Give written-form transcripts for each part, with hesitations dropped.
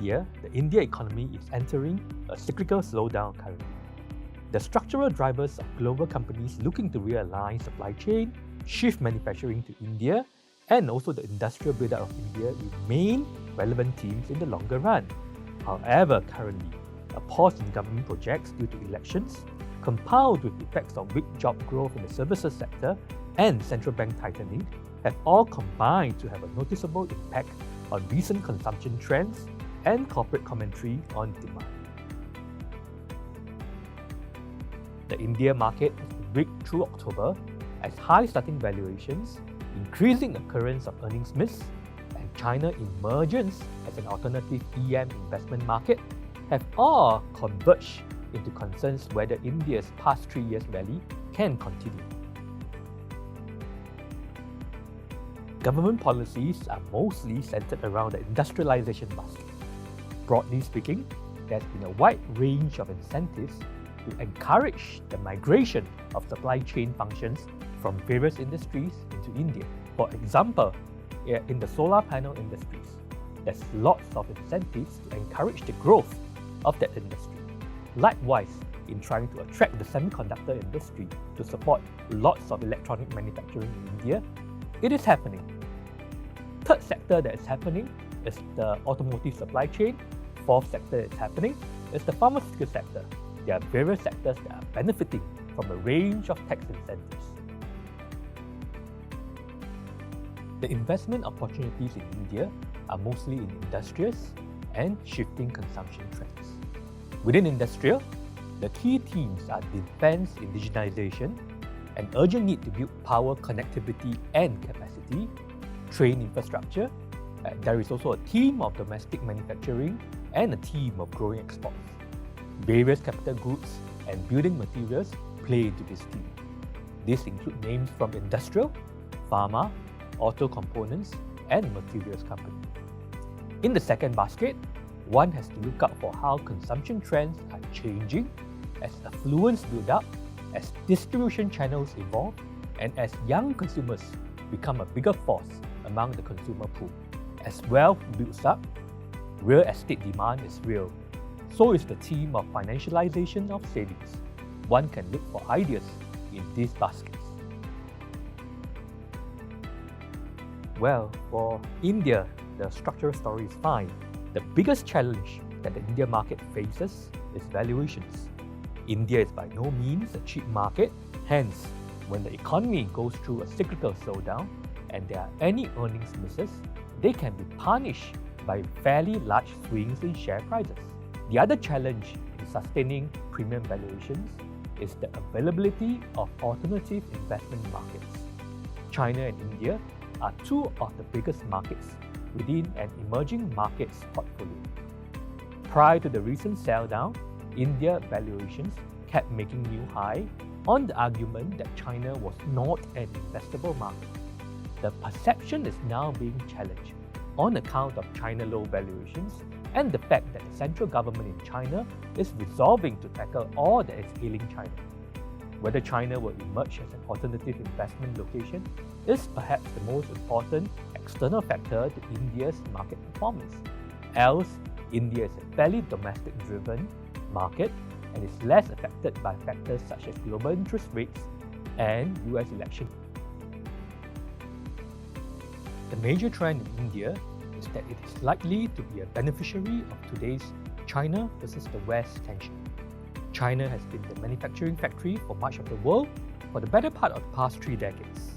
India, the India economy is entering a cyclical slowdown currently. The structural drivers of global companies looking to realign supply chain, shift manufacturing to India, and also the industrial build-up of India remain relevant themes in the longer run. However, currently, a pause in government projects due to elections, compounded with effects of weak job growth in the services sector and central bank tightening, have all combined to have a noticeable impact on recent consumption trends and corporate commentary on demand. The India market has been weak through October as high starting valuations, increasing occurrence of earnings miss, and China emergence as an alternative EM investment market have all converged into concerns whether India's past 3 years rally can continue. Government policies are mostly centered around the industrialization basket. Broadly speaking, there's been a wide range of incentives to encourage the migration of supply chain functions from various industries into India. For example, in the solar panel industries, there's lots of incentives to encourage the growth of that industry. Likewise, in trying to attract the semiconductor industry to support lots of electronic manufacturing in India, it is happening. Third sector that is happening is the automotive supply chain. Fourth sector that's happening is the pharmaceutical sector. There are various sectors that are benefiting from a range of tax incentives. The investment opportunities in India are mostly in industrials and shifting consumption trends. Within industrial, the key themes are defense indigenization, an urgent need to build power connectivity and capacity, train infrastructure. There is also a theme of domestic manufacturing and a theme of growing exports. Various capital goods and building materials play into this theme. These include names from industrial, pharma, auto components, and materials companies. In the second basket, one has to look out for how consumption trends are changing as affluence build up, as distribution channels evolve, and as young consumers become a bigger force among the consumer pool. As wealth builds up, real estate demand is real. So is the theme of financialization of savings. One can look for ideas in these baskets. Well, for India, the structural story is fine. The biggest challenge that the India market faces is valuations. India is by no means a cheap market, hence, when the economy goes through a cyclical slowdown and there are any earnings misses, they can be punished by fairly large swings in share prices. The other challenge in sustaining premium valuations is the availability of alternative investment markets. China and India are two of the biggest markets within an emerging markets portfolio. Prior to the recent sell-down, India valuations kept making new high on the argument that China was not an investable market. The perception is now being challenged on account of China low valuations and the fact that the central government in China is resolving to tackle all that is ailing China. Whether China will emerge as an alternative investment location is perhaps the most important external factor to India's market performance. Else, India is a fairly domestic-driven market and is less affected by factors such as global interest rates and US elections. The major trend in India is that it is likely to be a beneficiary of today's China versus the West tension. China has been the manufacturing factory for much of the world for the better part of the past 3 decades.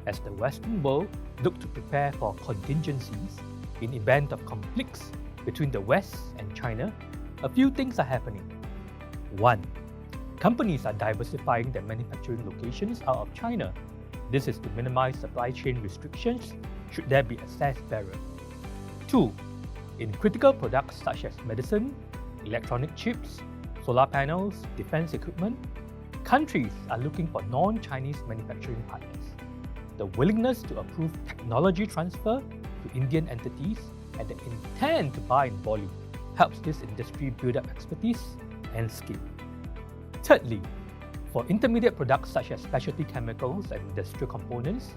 As the Western world look to prepare for contingencies in event of conflicts between the West and China, a few things are happening. 1. Companies are diversifying their manufacturing locations out of China. This is to minimize supply chain restrictions should there be access barrier. 2. In critical products such as medicine, electronic chips, solar panels, defense equipment, countries are looking for non-Chinese manufacturing partners. The willingness to approve technology transfer to Indian entities and the intent to buy in volume helps this industry build up expertise and skill. Thirdly, for intermediate products such as specialty chemicals and industrial components,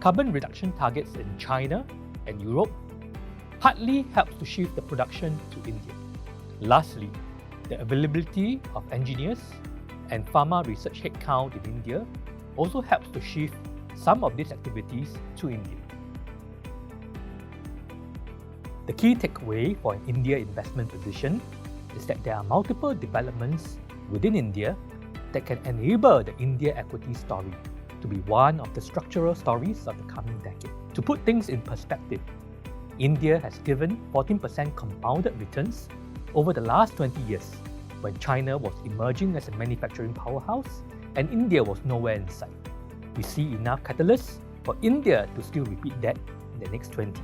carbon reduction targets in China and Europe, partly helps to shift the production to India. Lastly, the availability of engineers and pharma research headcount in India also helps to shift some of these activities to India. The key takeaway for an India investment decision is that there are multiple developments within India that can enable the India equity story to be one of the structural stories of the coming decade. To put things in perspective, India has given 14% compounded returns over the last 20 years when China was emerging as a manufacturing powerhouse and India was nowhere in sight. We see enough catalysts for India to still repeat that in the next 20.